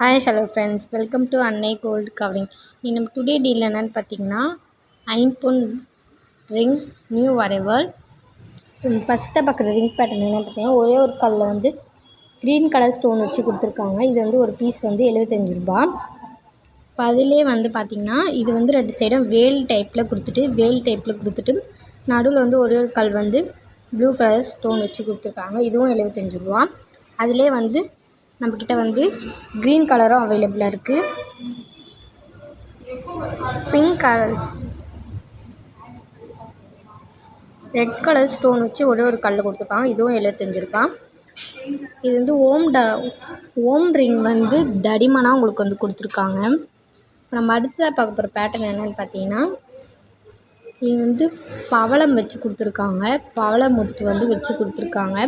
Hi hello friends, welcome to அன்னை gold covering. நம்ம today deal என்னென்னு பார்த்தீங்கன்னா, ஐம்பொன் ரிங் நியூ அரைவல். ஃபஸ்ட்டாக பார்க்குற ரிங் பேட்டர்ன் என்னென்னு பார்த்தீங்கன்னா, ஒரே ஒரு கல்லில் வந்து க்ரீன் கலர் ஸ்டோன் வச்சு கொடுத்துருக்காங்க. இது வந்து ஒரு பீஸ் வந்து 75 ரூபா. இப்போ அதிலே வந்து பார்த்திங்கன்னா, இது வந்து ரெண்டு சைடும் வேல் டைப்பில் கொடுத்துட்டு நடுவில் வந்து ஒரே ஒரு கல் வந்து ப்ளூ கலர் ஸ்டோன் வச்சு கொடுத்துருக்காங்க. இதுவும் 75 ரூபா. அதிலே வந்து நம்மக்கிட்ட வந்து க்ரீன் கலரும் அவைலபிளாக இருக்குது. Pink colour, red colour stone வச்சு ஒரே ஒரு கல் கொடுத்துருக்காங்க. இதுவும் 75 ரூபா. இது வந்து ஓம் ரிங் வந்து தடிமனாக உங்களுக்கு வந்து கொடுத்துருக்காங்க. இப்போ நம்ம அடுத்ததாக பார்க்க போகிற பேட்டர்ன் என்னென்னு பார்த்தீங்கன்னா, இது வந்து பவளம் வச்சு கொடுத்துருக்காங்க. பவள முத்து வந்து வச்சு கொடுத்துருக்காங்க.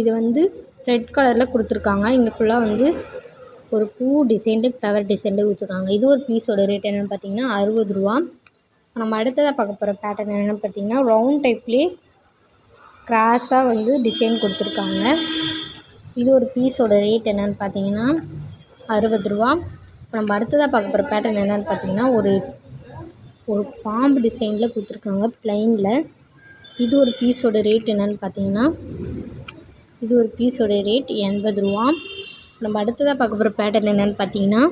இது வந்து ரெட் கலரில் கொடுத்துருக்காங்க. இங்கே ஃபுல்லாக வந்து ஒரு பூ டிசைனில் ஃப்ளவர் டிசைனில் கொடுத்துருக்காங்க. இது ஒரு பீஸோட ரேட் என்னென்னு பார்த்தீங்கன்னா 60 ரூபா. நம்ம அடுத்ததாக பார்க்க போகிற பேட்டர்ன் என்னென்னு பார்த்தீங்கன்னா, ரவுண்ட் டைப்லேயே கிராஸாக வந்து டிசைன் கொடுத்துருக்காங்க. இது ஒரு பீஸோட ரேட் என்னென்னு பார்த்தீங்கன்னா 60 ரூபா. இப்போ நம்ம அடுத்ததாக பார்க்க போகிற பேட்டர்ன் என்னென்னு பார்த்தீங்கன்னா, ஒரு பாம்பு டிசைனில் கொடுத்துருக்காங்க ப்ளைனில். இது ஒரு பீஸோட ரேட் என்னென்னு பார்த்தீங்கன்னா, இது ஒரு பீஸோட ரேட் 80 ரூபா. நம்ம அடுத்ததாக பார்க்க போகிற பேட்டர்ன் என்னென்னு பார்த்தீங்கன்னா,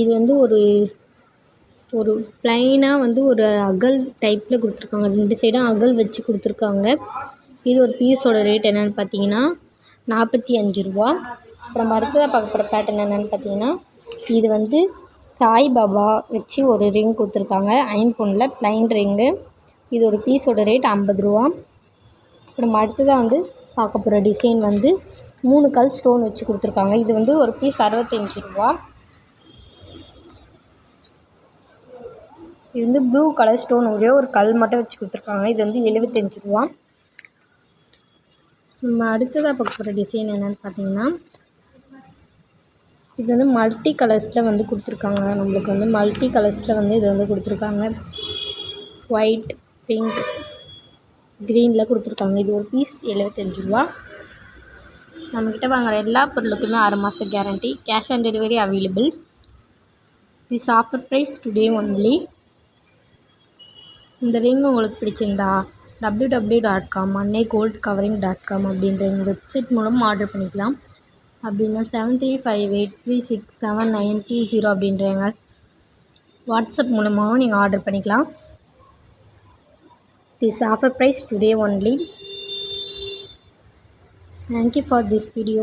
இது வந்து ஒரு ப்ளைனாக வந்து ஒரு அகல் டைப்பில் கொடுத்துருக்காங்க. ரெண்டு சைடும் அகல் வச்சு கொடுத்துருக்காங்க. இது ஒரு பீஸோட ரேட் என்னென்னு பார்த்தீங்கன்னா 45 ரூபா. நம்ம அடுத்ததாக பார்க்க போகிற பேட்டர்ன் என்னென்னு பார்த்தீங்கன்னா, இது வந்து சாய்பாபா வச்சு ஒரு ரிங் கொடுத்துருக்காங்க. ஐம்பொன்னில் ப்ளைன் ரிங்கு. இது ஒரு பீஸோட ரேட் 50 ரூபா. நம்ம அடுத்ததாக வந்து பார்க்க போகிற டிசைன் வந்து 3 கல் ஸ்டோன் வச்சு கொடுத்துருக்காங்க. இது வந்து ஒரு பீஸ் 65 ரூபா. இது வந்து ப்ளூ கலர் ஸ்டோன் ஒரே ஒரு கல் மட்டும் வச்சு கொடுத்துருக்காங்க. இது வந்து 75 ரூபா. நம்ம அடுத்ததாக பார்க்க போகிற டிசைன் என்னென்னு பார்த்தீங்கன்னா, இது வந்து மல்டி கலர்ஸில் வந்து கொடுத்துருக்காங்க. நம்மளுக்கு வந்து மல்டி கலர்ஸில் வந்து இது வந்து கொடுத்துருக்காங்க. ஒயிட், பிங்க், க்ரீனில் கொடுத்துருக்காங்க. இது ஒரு பீஸ் 75 ரூபா. நம்மக்கிட்ட வாங்குகிற எல்லா பொருளுக்குமே 6 மாத guarantee. Cash on delivery available. This offer price today only. இந்த ரிங் உங்களுக்கு பிடிச்சிருந்தா www.com annaigoldcovering.com அப்படின்ற எங்கள் வெப்சைட் மூலம் ஆர்டர் பண்ணிக்கலாம். அப்படின்னா 7358367920 அப்படின்ற எங்கள் வாட்ஸ்அப் மூலமாகவும் நீங்கள் ஆர்டர் பண்ணிக்கலாம். This offer price today only. Thank you for this video.